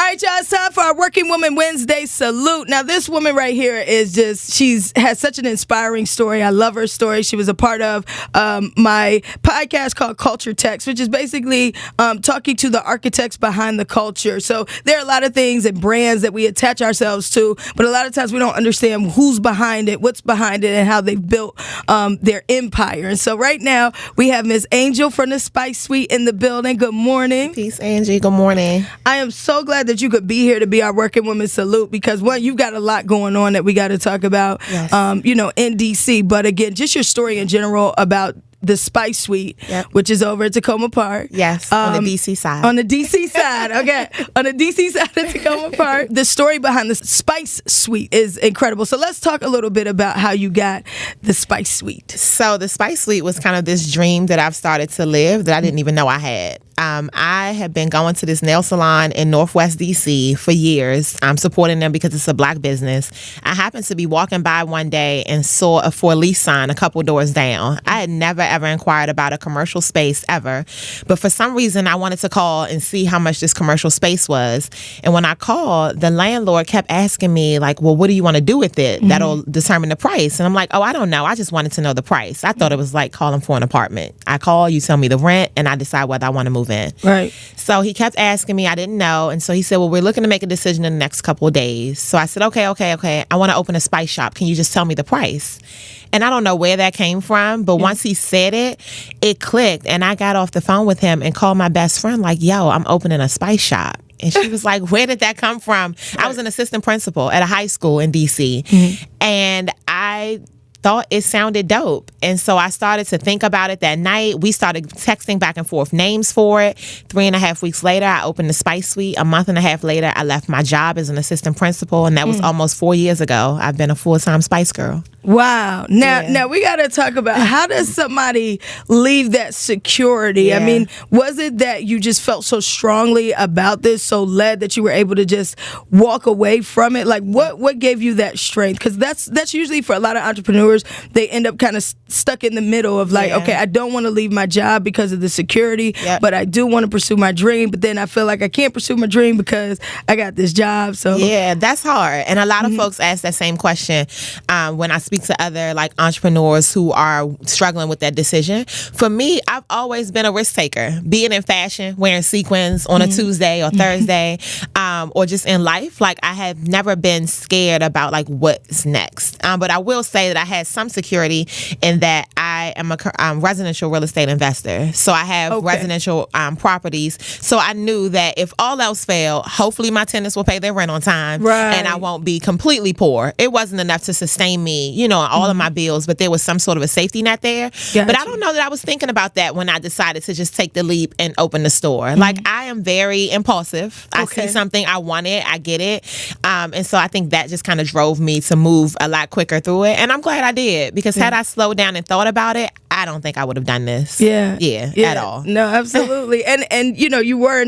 right, y'all, it's time for our Working Woman Wednesday salute. Now, this woman right here is has such an inspiring story. I love her story. She was a part of my podcast called Culture Text, which is basically talking to the architects behind the culture. So there are a lot of things and brands that we attach ourselves to, but a lot of times we don't understand who's behind it, what's behind it, and how they've built their empire. And so right now, we have Ms. Angel from the Spice Suite in the building. Good morning. Peace, Angie. Good morning. I am so glad that you could be here to be our Working Woman salute because, one, you've got a lot going on that we got to talk about, yes. In D.C. But again, just your story in general about the Spice Suite, yep. which is over at Tacoma Park. Yes, on the D.C. side. On the D.C. side, okay. On the D.C. side of Tacoma Park. The story behind the Spice Suite is incredible. So let's talk a little bit about how you got the Spice Suite. So the Spice Suite was kind of this dream that I've started to live that I didn't even know I had. I have been going to this nail salon in Northwest D.C. for years. I'm supporting them because it's a black business. I happened to be walking by one day and saw a for lease sign a couple doors down. I had never, ever inquired about a commercial space ever. But for some reason, I wanted to call and see how much this commercial space was. And when I called, the landlord kept asking me, like, well, what do you want to do with it? Mm-hmm. That'll determine the price. And I'm like, oh, I don't know. I just wanted to know the price. I thought it was like calling for an apartment. I call, you tell me the rent, and I decide whether I want to move in. Right. So he kept asking me. I didn't know. And so he said, well, we're looking to make a decision in the next couple of days. So I said, okay. I want to open a spice shop. Can you just tell me the price? And I don't know where that came from, but once he said it, it clicked. And I got off the phone with him and called my best friend like, yo, I'm opening a spice shop. And she was like, where did that come from? Right. I was an assistant principal at a high school in D.C. Mm-hmm. And I thought it sounded dope. And so I started to think about it that night. We started texting back and forth names for it. 3.5 weeks later, I opened the Spice Suite. A month and a half later, I left my job as an assistant principal. And that was almost 4 years ago. I've been a full-time Spice girl. Wow. Now we got to talk about how does somebody leave that security? Yeah. I mean, was it that you just felt so strongly about this, so led that you were able to just walk away from it? Like what gave you that strength? Because that's usually for a lot of entrepreneurs, they end up kind of stuck in the middle of like, okay, I don't want to leave my job because of the security, but I do want to pursue my dream. But then I feel like I can't pursue my dream because I got this job. So yeah, that's hard. And a lot of folks ask that same question when I speak to other like entrepreneurs who are struggling with that decision. For me, I've always been a risk taker, being in fashion, wearing sequins on a Tuesday or Thursday, or just in life. Like I have never been scared about like what's next. But I will say that I had some security in that I am a residential real estate investor. So I have residential properties. So I knew that if all else failed, hopefully my tenants will pay their rent on time, and I won't be completely poor. It wasn't enough to sustain me, all of my bills, but there was some sort of a safety net there. Gotcha. But I don't know that I was thinking about that when I decided to just take the leap and open the store. Like I am very impulsive. I see something, I want it, I get it. And so I think that just kind of drove me to move a lot quicker through it. And I'm glad I did, because had I slowed down and thought about it, I don't think I would have done this. At all. No, absolutely. and you were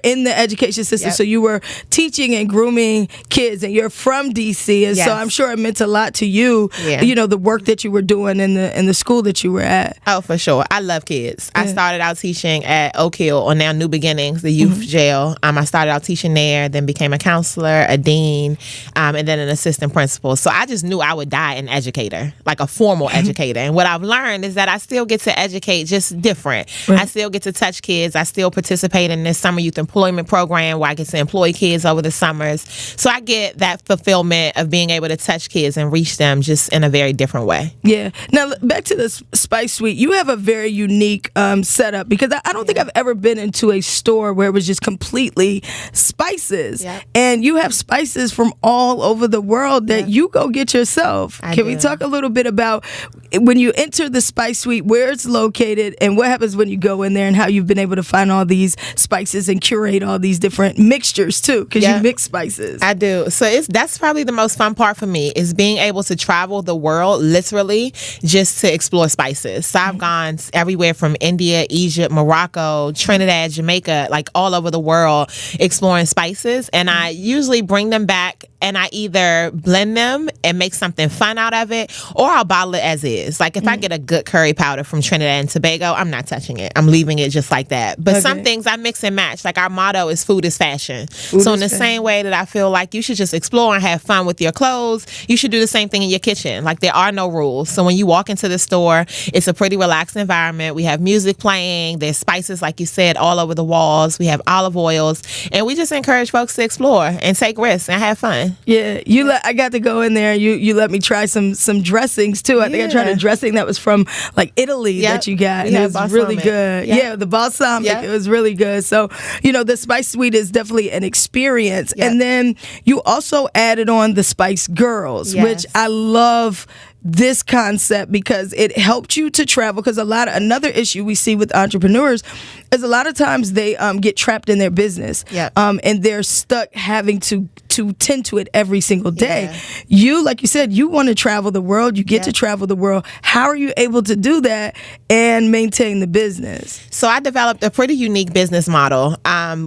in the education system, so you were teaching and grooming kids, and you're from DC, and so I'm sure it meant a lot to you. The work that you were doing in the school that you were at. Oh, for sure. I love kids. I started out teaching at Oak Hill, or now New Beginnings, the youth jail. I started out teaching there, then became a counselor, a dean, and then an assistant principal. So I just knew I would die an educator, like a formal educator. And what I've learned is that I still get to educate, just different. I still get to touch kids. I still participate in this summer youth employment program where I get to employ kids over the summers. So I get that fulfillment of being able to touch kids and reach them just in a very different way. Yeah. Now, back to the Spice Suite. You have a very unique setup, because I don't think I've ever been into a store where it was just completely spices. And you have spices from all over the world that you go get yourself. Can we talk a little bit about when you enter the Spice Suite, where it's located, and what happens when you go in there, and how you've been able to find all these spices and curate all these different mixtures too, because you mix spices. I do. So that's probably the most fun part for me, is being able to travel the world literally just to explore spices. So I've gone everywhere from India, Egypt, Morocco, Trinidad, Jamaica, like all over the world exploring spices. And I usually bring them back and I either blend them and make something fun out of it, or I'll bottle it as is. Like if I get a good curry powder from Trinidad and Tobago, I'm not touching it. I'm leaving it just like that. But some things I mix and match. Like our motto is food is fashion. So in the same way that I feel like you should just explore and have fun with your clothes, you should do the same thing in your kitchen. Like there are no rules. So when you walk into the store, it's a pretty relaxed environment. We have music playing. There's spices, like you said, all over the walls. We have olive oils. And we just encourage folks to explore and take risks and have fun. Yeah, I got to go in there. You let me try some dressings too. I think I tried a dressing that was from like Italy that you got, and it was really good. Yeah, the balsamic, it was really good. So the Spice Suite is definitely an experience. And then you also added on the Spice Girls, which I love this concept because it helped you to travel. Because another issue we see with entrepreneurs is a lot of times they get trapped in their business, and they're stuck having to tend to it every single day. You, like you said, you want to travel the world. You get to travel the world. How are you able to do that and maintain the business? So I developed a pretty unique business model.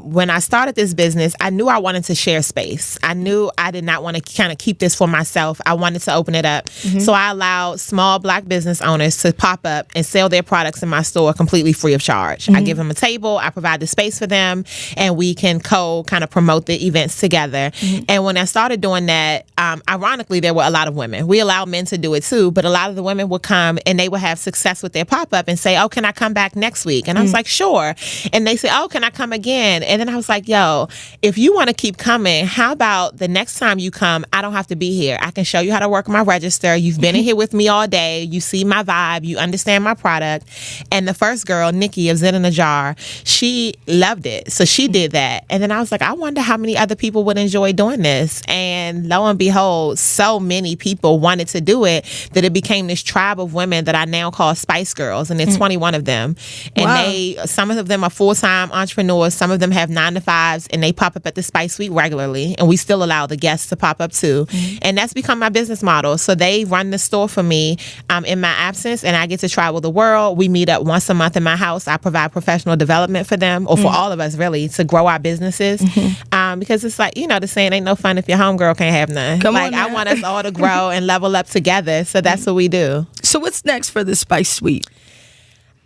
When I started this business, I knew I wanted to share space. I knew I did not want to kind of keep this for myself. I wanted to open it up. So I allowed small Black business owners to pop up and sell their products in my store completely free of charge. I give them a table, I provide the space for them, and we can kind of promote the events together. And when I started doing that, ironically, there were a lot of women. We allowed men to do it too, but a lot of the women would come and they would have success with their pop-up and say, oh, can I come back next week? And I was like, sure. And they say, oh, can I come again? And then I was like, yo, if you want to keep coming, how about the next time you come, I don't have to be here. I can show you how to work my register. You've been in here with me all day. You see my vibe. You understand my product. And the first girl, Nikki of Zit in a Jar, she loved it. So she did that. And then I was like, I wonder how many other people would enjoy doing this. And lo and behold, so many people wanted to do it that it became this tribe of women that I now call Spice Girls. And there's 21 of them. And some of them are full-time entrepreneurs. Some of them have 9-to-5s, and they pop up at the Spice Suite regularly. And we still allow the guests to pop up too. And that's become my business model. So they run the store for me in my absence, and I get to travel the world. We meet up once a month in my house. I provide professional development for them, or for all of us really, to grow our businesses. Because it's like, the saying, ain't no fun if your homegirl can't have none. I want us all to grow and level up together. So that's what we do. So what's next for the Spice Suite?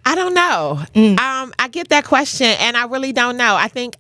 I don't know. I get that question, and I really don't know. I think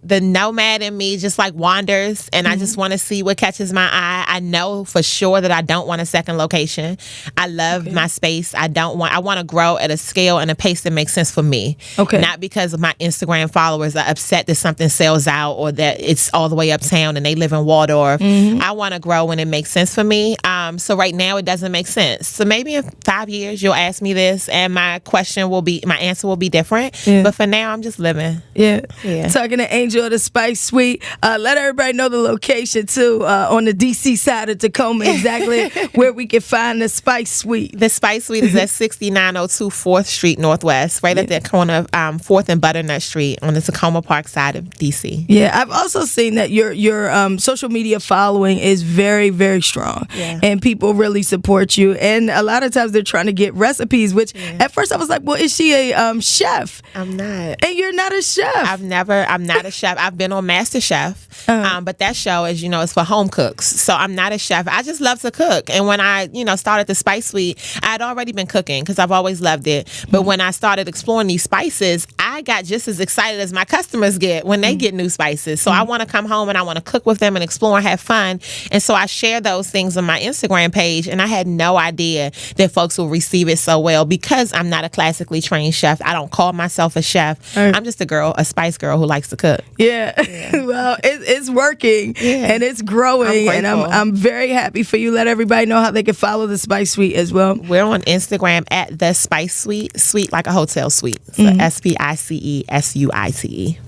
the nomad in me just like wanders, and I just want to see what catches my eye. I know for sure that I don't want a second location. I love my space. I want to grow at a scale and a pace that makes sense for me. Not because of my Instagram followers are upset that something sells out or that it's all the way uptown and they live in Waldorf. I want to grow when it makes sense for me. So right now it doesn't make sense. So maybe in 5 years you'll ask me this, and my answer will be different. But for now, I'm just living. Talking to Angel of the Spice Suite. Let everybody know the location too, on the DC side of Tacoma, exactly where we can find the Spice Suite. The Spice Suite is at 6902 4th Street Northwest, right at the corner of 4th and Butternut Street on the Tacoma Park side of DC. Yeah, I've also seen that your social media following is very, very strong, and people really support you. And a lot of times they're trying to get recipes, which at first I was like, well, is she a chef? I'm not. And you're not a chef. I'm not a chef. I've been on MasterChef, but that show, as you know, is for home cooks. So I'm not a chef. I just love to cook. And when I, started the Spice Suite, I had already been cooking because I've always loved it. But when I started exploring these spices, I got just as excited as my customers get when they get new spices. So I want to come home and I want to cook with them and explore and have fun. And so I share those things on my Instagram page, and I had no idea that folks will receive it so well because I'm not a classically trained chef. I don't call myself a chef. I'm just a Spice girl who likes to cook. Well, it's working and it's growing, and I'm very happy for you. Let everybody know how they can follow the Spice Suite as well. We're on Instagram at the Spice Suite, suite like a hotel suite. So SpiceSuite.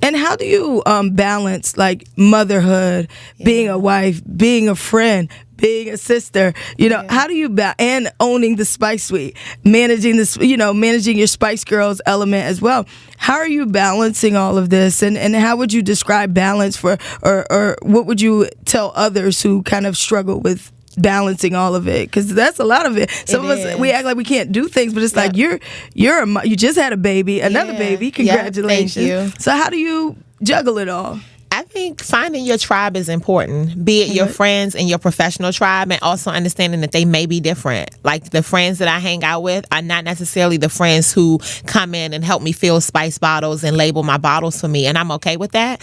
And how do you balance like motherhood, being a wife, being a friend, being a sister, how do you and owning the Spice Suite, managing this, managing your Spice Girls element as well? How are you balancing all of this, and how would you describe balance or what would you tell others who kind of struggle with balancing all of it? Because that's a lot of it. Some of us, we act like we can't do things, but it's like you just had a baby, another baby. Congratulations. Thank you. So how do you juggle it all? I think finding your tribe is important, be it your friends and your professional tribe, and also understanding that they may be different. Like the friends that I hang out with are not necessarily the friends who come in and help me fill spice bottles and label my bottles for me, and I'm okay with that.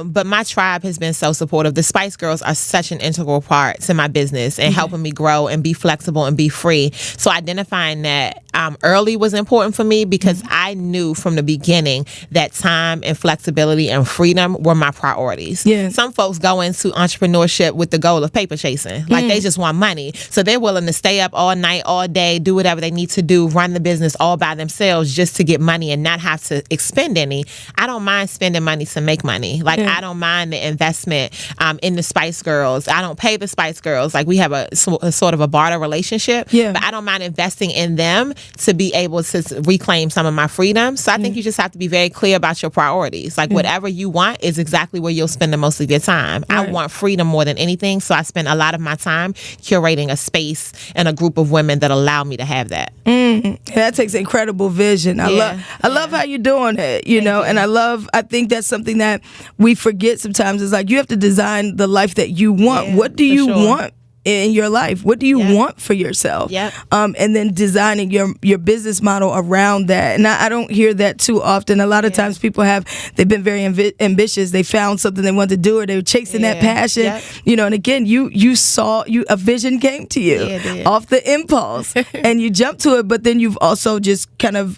But my tribe has been so supportive. The Spice Girls are such an integral part to my business and helping me grow and be flexible and be free. So identifying that early was important for me because I knew from the beginning that time and flexibility and freedom were my priorities. Some folks go into entrepreneurship with the goal of paper chasing. Like they just want money. So they're willing to stay up all night, all day, do whatever they need to do, run the business all by themselves just to get money and not have to expend any. I don't mind spending money to make money. Like I don't mind the investment in the Spice Girls. I don't pay the Spice Girls. Like we have a sort of a barter relationship. But I don't mind investing in them to be able to reclaim some of my freedom. So I think you just have to be very clear about your priorities. Like whatever you want is exactly where you'll spend the most of your time. I want freedom more than anything. So I spend a lot of my time curating a space and a group of women that allow me to have that. That takes incredible vision. I love how you're doing it, you know, and I think that's something that we forget sometimes. Is like you have to design the life that you want. What do you want in your life? What do you want for yourself? And then designing your business model around that. And I don't hear that too often. A lot of times people they've been very ambitious. They found something they wanted to do, or they were chasing that passion. You know, and again, you saw a vision came to you off the impulse and you jumped to it, but then you've also just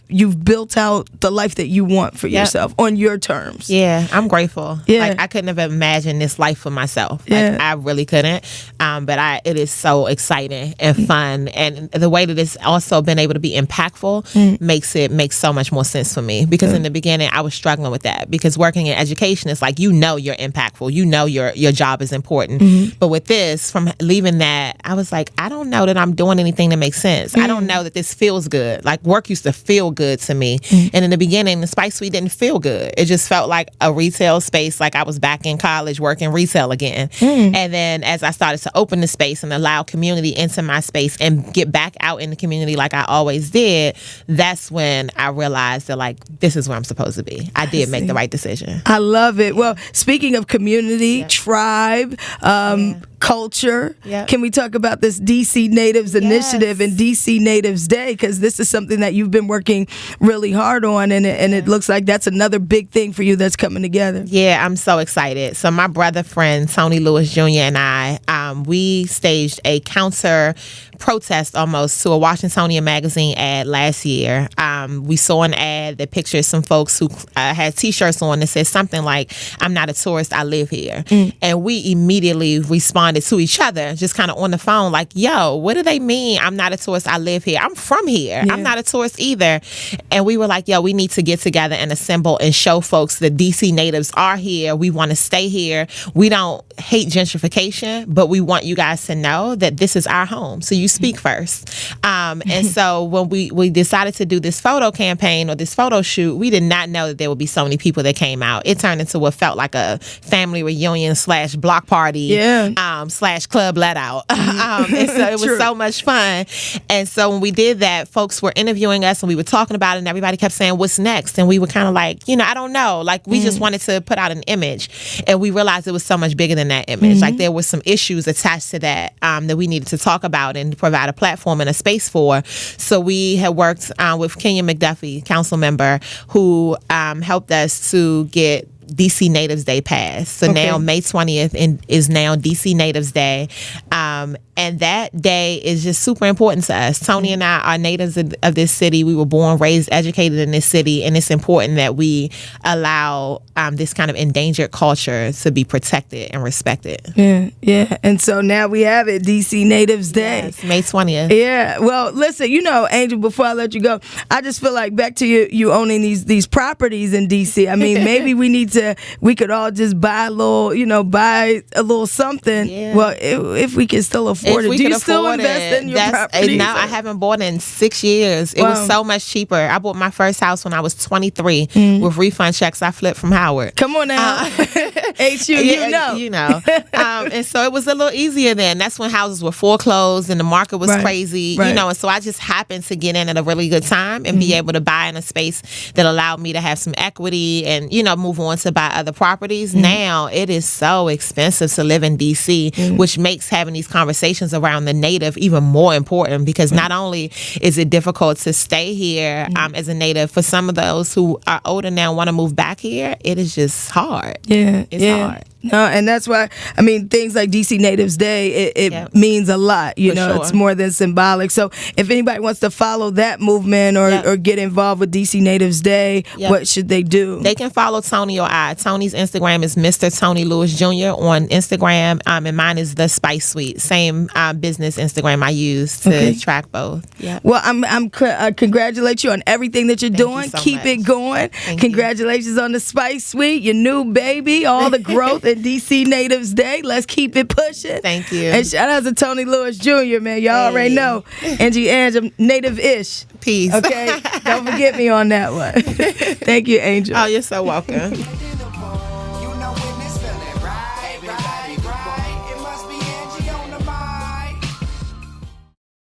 you've built out the life that you want for yourself on your terms. I'm grateful. Like I couldn't have imagined this life for myself. Like I really couldn't. But it is so exciting and fun, and the way that it's also been able to be impactful makes so much more sense for me. Because in the beginning, I was struggling with that, because working in education is like, you're impactful, your job is important. But with this, from leaving that, I was like, I don't know that I'm doing anything that makes sense. I don't know that this feels good. Like work used to feel good to me, and in the beginning, the Spice Suite didn't feel good. It just felt like a retail space, like I was back in college working retail again. And then as I started to open the space and allow community into my space and get back out in the community like I always did, that's when I realized that like this is where I'm supposed to be. I did make the right decision. I love it. Well, speaking of community, tribe, culture, can we talk about this DC Natives Initiative and DC Natives Day? Because this is something that you've been working really hard on, and it looks like that's another big thing for you that's coming together. I'm so excited. So my brother friend Tony Lewis Jr. and I, we staged a counter protest almost to a Washingtonian magazine ad last year. We saw an ad that pictured some folks who had t-shirts on that said something like, "I'm not a tourist, I live here." And we immediately responded to each other, just kind of on the phone, like, yo, what do they mean, I'm not a tourist, I live here? I'm from here. I'm not a tourist either. And we were like, yo, we need to get together and assemble and show folks that DC natives are here. We want to stay here. We don't hate gentrification, but we want you guys to know that this is our home. So you speak first. And so when we decided to do this photo campaign or this photo shoot, we did not know that there would be so many people that came out. It turned into what felt like a family reunion / block party / club let out. And so it was so much fun. And so when we did that, folks were interviewing us and we were talking about it, and everybody kept saying, what's next? And we were kind of like, I don't know. Like we just wanted to put out an image, and we realized it was so much bigger than that image. Like there were some issues attached to that that we needed to talk about and provide a platform and a space for. So we had worked with Kenya McDuffie, council member, who helped us to get DC Natives Day passed. So now May 20th is now DC Natives Day. And that day is just super important to us. Tony and I are natives of this city. We were born, raised, educated in this city, and it's important that we allow this kind of endangered culture to be protected and respected. Yeah. And so now we have it, DC Natives Day. Yes, May 20th. Yeah. Well, listen, Angel, before I let you go, I just feel like back to you owning these properties in DC. I mean, maybe we could all just buy a little something. Yeah. Well, if we can still afford it. Do you still invest in your properties? No, I haven't bought in 6 years. It was so much cheaper. I bought my first house when I was 23 with refund checks I flipped from Howard. Come on now. HU, you know. And so it was a little easier then. That's when houses were foreclosed and the market was crazy, and so I just happened to get in at a really good time and be able to buy in a space that allowed me to have some equity and, move on to buy other properties. Now it is so expensive to live in DC, which makes having these conversations around the native even more important, because not only is it difficult to stay here as a native, for some of those who are older now and want to move back here, it is just hard. It's hard. No, and that's why, I mean, things like DC Natives Day, it means a lot. You know, it's more than symbolic. So if anybody wants to follow that movement or get involved with DC Natives Day, what should they do? They can follow Tony or I. Tony's Instagram is Mr. Tony Lewis Jr. on Instagram, and mine is The Spice Suite. Same business Instagram I use to track both. Well, I'm congratulate you on everything that you're doing. Keep it going. Congratulations on The Spice Suite, your new baby, all the growth in DC Natives Day. Let's keep it pushing. Thank you. And shout out to Tony Lewis Jr., man. Y'all already know. Angie Ange, I'm native-ish. Peace. Okay? Don't forget me on that one. Thank you, Angel. Oh, you're so welcome.